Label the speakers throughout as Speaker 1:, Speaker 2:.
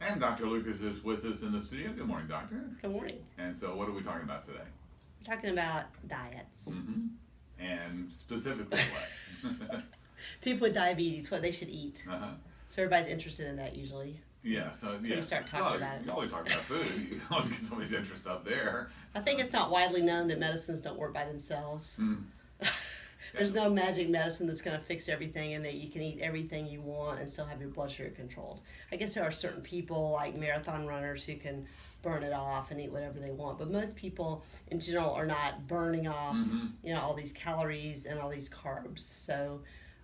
Speaker 1: And Dr. Lucas is with us in the studio. Good morning, Doctor.
Speaker 2: Good morning.
Speaker 1: And so, what are we talking about today?
Speaker 2: We're talking about diets.
Speaker 1: And specifically what?
Speaker 2: People with diabetes, what they should eat.
Speaker 1: Uh-huh.
Speaker 2: So everybody's interested in that usually.
Speaker 1: Yeah, so
Speaker 2: you start talking about it.
Speaker 1: You always talk about food. You always get somebody's interest up there.
Speaker 2: I think it's not widely known that medicines don't work by themselves.
Speaker 1: Mm.
Speaker 2: There's no magic medicine that's going to fix everything and that you can eat everything you want and still have your blood sugar controlled. I guess there are certain people like marathon runners who can burn it off and eat whatever they want, but most people in general are not burning off all these calories and all these carbs. So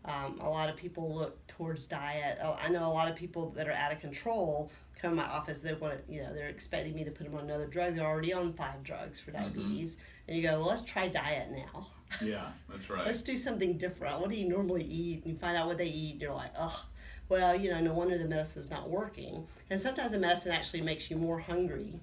Speaker 2: a lot of people look towards diet. I know a lot of people that are out of control come to my office. They want to, they're expecting me to put them on another drug. They're already on 5 drugs for diabetes, and you go, well, let's try diet now.
Speaker 1: Yeah, that's right.
Speaker 2: Let's do something different. What do you normally eat? And you find out what they eat, and you're like, oh, well, no wonder the medicine's not working. And sometimes the medicine actually makes you more hungry.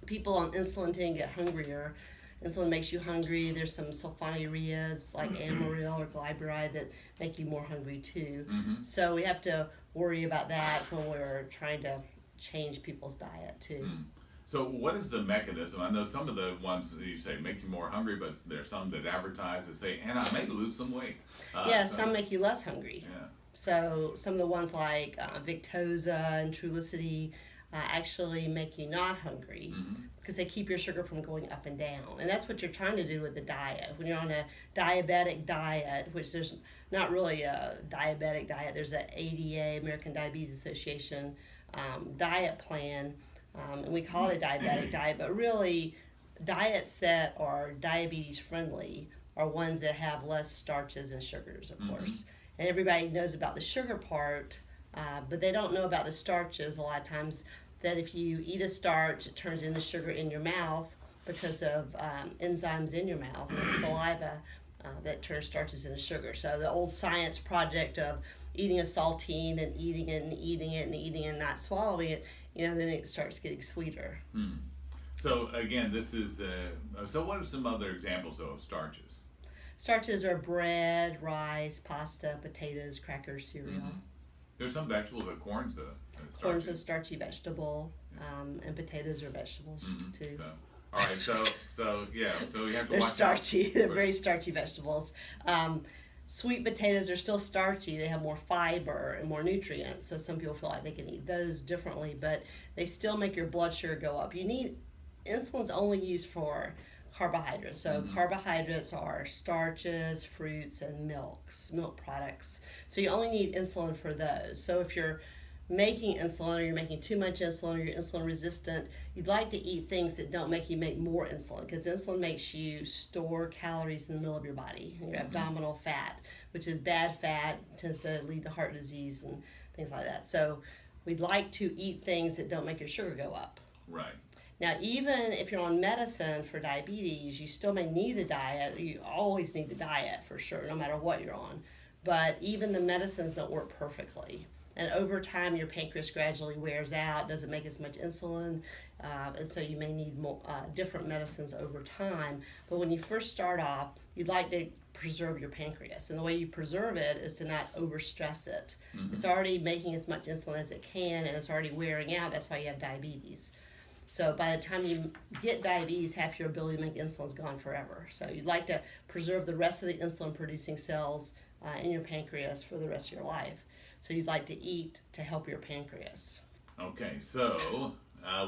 Speaker 2: People on insulin tend to get hungrier. Insulin makes you hungry. There's some sulfonylureas like amyl or glyburide that make you more hungry too. So we have to worry about that when we're trying to change people's diet too.
Speaker 1: So what is the mechanism? I know some of the ones that you say make you more hungry, but there's some that advertise that say, and I may lose some weight.
Speaker 2: Some make you less hungry.
Speaker 1: Yeah.
Speaker 2: So some of the ones like Victoza and Trulicity actually make you not hungry because they keep your sugar from going up and down. And that's what you're trying to do with the diet. When you're on a diabetic diet, which there's not really a diabetic diet, there's an ADA, American Diabetes Association diet plan, and we call it a diabetic diet, but really diets that are diabetes friendly are ones that have less starches and sugars, of course. And everybody knows about the sugar part, but they don't know about the starches a lot of times, that if you eat a starch, it turns into sugar in your mouth because of enzymes in your mouth and saliva that turns starches into sugar. So the old science project of eating a saltine and eating it and eating it and eating it and not swallowing it, then it starts getting sweeter.
Speaker 1: So again, this is, so what are some other examples though of starches?
Speaker 2: Starches are bread, rice, pasta, potatoes, crackers, cereal.
Speaker 1: There's some vegetables like corn's
Speaker 2: Corn's a starchy vegetable, and potatoes are vegetables too.
Speaker 1: All right, so you have to
Speaker 2: They're
Speaker 1: watch
Speaker 2: starchy.
Speaker 1: out.
Speaker 2: They're very starchy vegetables. Sweet potatoes are still starchy. They have more fiber and more nutrients, so some people feel like they can eat those differently, but they still make your blood sugar go up. Insulin's only used for carbohydrates. So carbohydrates are starches, fruits, and milk products. So you only need insulin for those. So if you're making insulin or you're making too much insulin or you're insulin resistant, you'd like to eat things that don't make you make more insulin, because insulin makes you store calories in the middle of your body, your abdominal fat, which is bad fat, tends to lead to heart disease and things like that. So we'd like to eat things that don't make your sugar go up.
Speaker 1: Right.
Speaker 2: Now, even if you're on medicine for diabetes, you still may need the diet. You always need the diet for sure, no matter what you're on. But even the medicines don't work perfectly. And over time, your pancreas gradually wears out, doesn't make as much insulin, and so you may need more, different medicines over time. But when you first start off, you'd like to preserve your pancreas. And the way you preserve it is to not overstress it. It's already making as much insulin as it can, and it's already wearing out. That's why you have diabetes. So by the time you get diabetes, half your ability to make insulin is gone forever. So you'd like to preserve the rest of the insulin-producing cells in your pancreas for the rest of your life. So you'd like to eat to help your pancreas.
Speaker 1: Okay, so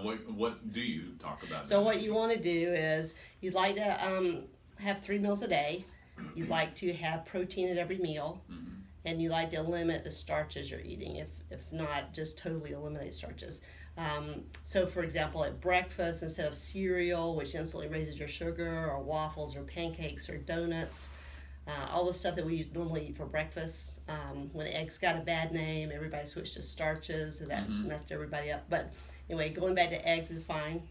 Speaker 1: what do you talk about?
Speaker 2: So what you want to do is you'd like to have 3 meals a day. You'd like to have protein at every meal. And you like to limit the starches you're eating, if not just totally eliminate starches. So for example, at breakfast, instead of cereal, which instantly raises your sugar, or waffles or pancakes or donuts, all the stuff that we normally eat for breakfast. When eggs got a bad name, everybody switched to starches, and that messed everybody up. But anyway, going back to eggs is fine.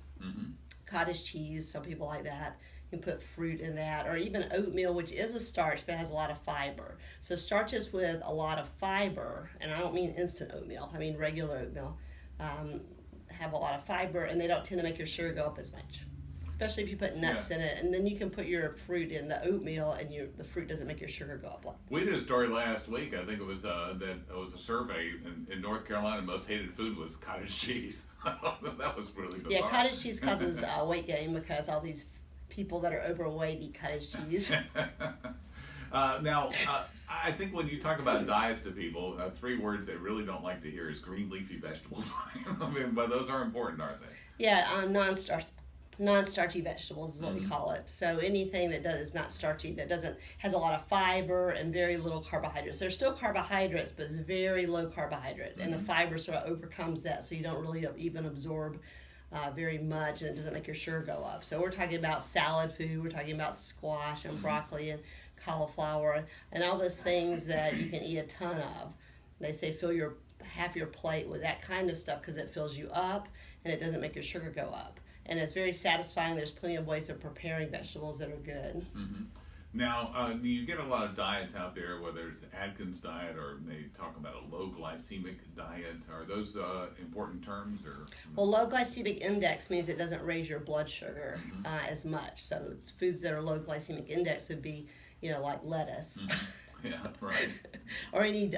Speaker 2: Cottage cheese, some people like that. You can put fruit in that, or even oatmeal, which is a starch but has a lot of fiber. So starches with a lot of fiber, and I don't mean instant oatmeal, I mean regular oatmeal, have a lot of fiber, and they don't tend to make your sugar go up as much. especially if you put nuts in it, and then you can put your fruit in the oatmeal, and the fruit doesn't make your sugar go up. Like
Speaker 1: We did a story last week. I think it was that it was a survey in North Carolina. Most hated food was cottage cheese. I thought that was really bizarre.
Speaker 2: yeah, cottage cheese causes weight gain because all these people that are overweight eat cottage cheese.
Speaker 1: Now, I think when you talk about diets to people, 3 words they really don't like to hear is green leafy vegetables. I mean, but those are important, aren't they?
Speaker 2: Yeah, non-starchy vegetables is what we call it. So anything that is not starchy, that has a lot of fiber and very little carbohydrates. There's still carbohydrates, but it's very low carbohydrate, and the fiber sort of overcomes that, so you don't really even absorb very much, and it doesn't make your sugar go up. So we're talking about salad food, we're talking about squash and broccoli and cauliflower and all those things that you can eat a ton of. They say fill half your plate with that kind of stuff because it fills you up and it doesn't make your sugar go up. And it's very satisfying. There's plenty of ways of preparing vegetables that are good.
Speaker 1: Mm-hmm. Now, you get a lot of diets out there, whether it's Atkins diet or they talk about a low glycemic diet. Are those important terms?
Speaker 2: Well, low glycemic index means it doesn't raise your blood sugar as much. So foods that are low glycemic index would be, like lettuce.
Speaker 1: Yeah, right.
Speaker 2: Or any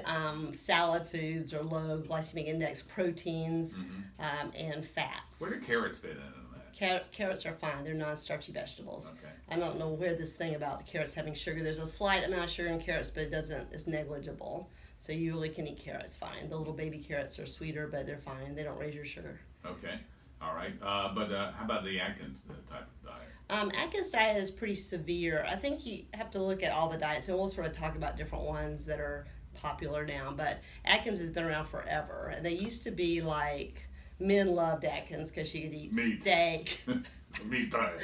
Speaker 2: salad foods or low glycemic index proteins and fats.
Speaker 1: Where do carrots fit in that?
Speaker 2: Carrots are fine. They're non-starchy vegetables.
Speaker 1: Okay.
Speaker 2: I don't know where this thing about the carrots having sugar. There's a slight amount of sugar in carrots, but it's negligible. So you really can eat carrots fine. The little baby carrots are sweeter, but they're fine. They don't raise your sugar.
Speaker 1: Okay. All right. But how about the Atkins type of diet?
Speaker 2: Atkins diet is pretty severe. I think you have to look at all the diets, and we'll sort of talk about different ones that are popular now. But Atkins has been around forever, and they used to be like, men loved Atkins because you could eat steak.
Speaker 1: Meat diet.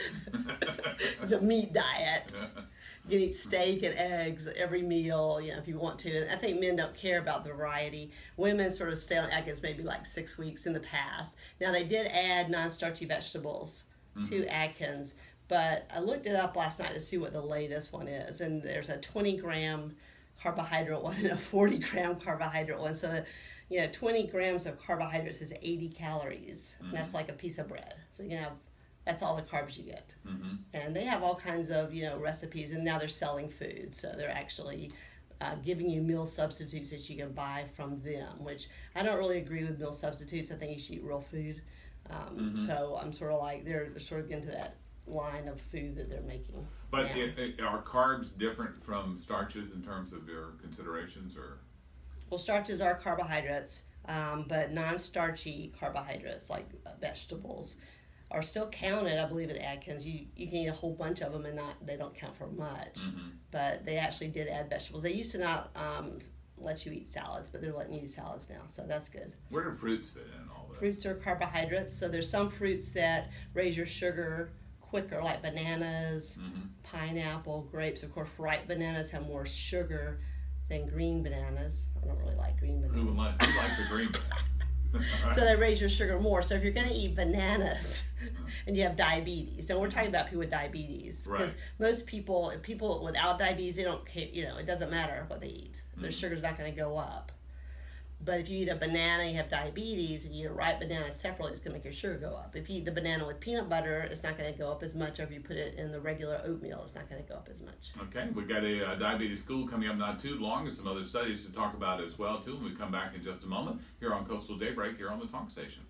Speaker 2: It's a meat diet. You can eat steak and eggs every meal, if you want to. And I think men don't care about the variety. Women sort of stay on Atkins maybe like 6 weeks in the past. Now, they did add non-starchy vegetables to Atkins, but I looked it up last night to see what the latest one is. And there's a 20-gram carbohydrate one and a 40-gram carbohydrate one. So, 20 grams of carbohydrates is 80 calories. And that's like a piece of bread. So you can have, that's all the carbs you get. And they have all kinds of, recipes, and now they're selling food. So they're actually giving you meal substitutes that you can buy from them, which I don't really agree with meal substitutes. I think you should eat real food. So I'm sort of like, they're sort of into that line of food that they're making.
Speaker 1: But are carbs different from starches in terms of their considerations, or?
Speaker 2: Well, starches are carbohydrates, but non-starchy carbohydrates like vegetables are still counted, I believe, at Atkins. You can eat a whole bunch of them and they don't count for much. But they actually did add vegetables. They used to not let you eat salads, but they're letting you eat salads now, so that's good.
Speaker 1: Where do fruits fit in all this?
Speaker 2: Fruits are carbohydrates, so there's some fruits that raise your sugar quicker, like bananas, pineapple, grapes. Of course, ripe bananas have more sugar than green bananas. I don't really like green bananas.
Speaker 1: Who likes a green banana?
Speaker 2: So they raise your sugar more. So if you're going to eat bananas and you have diabetes, and we're talking about people with diabetes, because most people without diabetes, they don't care, it doesn't matter what they eat. Their sugar's not going to go up. But if you eat a banana, you have diabetes, and you eat a ripe banana separately, it's going to make your sugar go up. If you eat the banana with peanut butter, it's not going to go up as much. Or if you put it in the regular oatmeal, it's not going to go up as much.
Speaker 1: Okay, we've got a diabetes school coming up not too long, and some other studies to talk about as well, too. When we come back in just a moment here on Coastal Daybreak here on the Talk Station.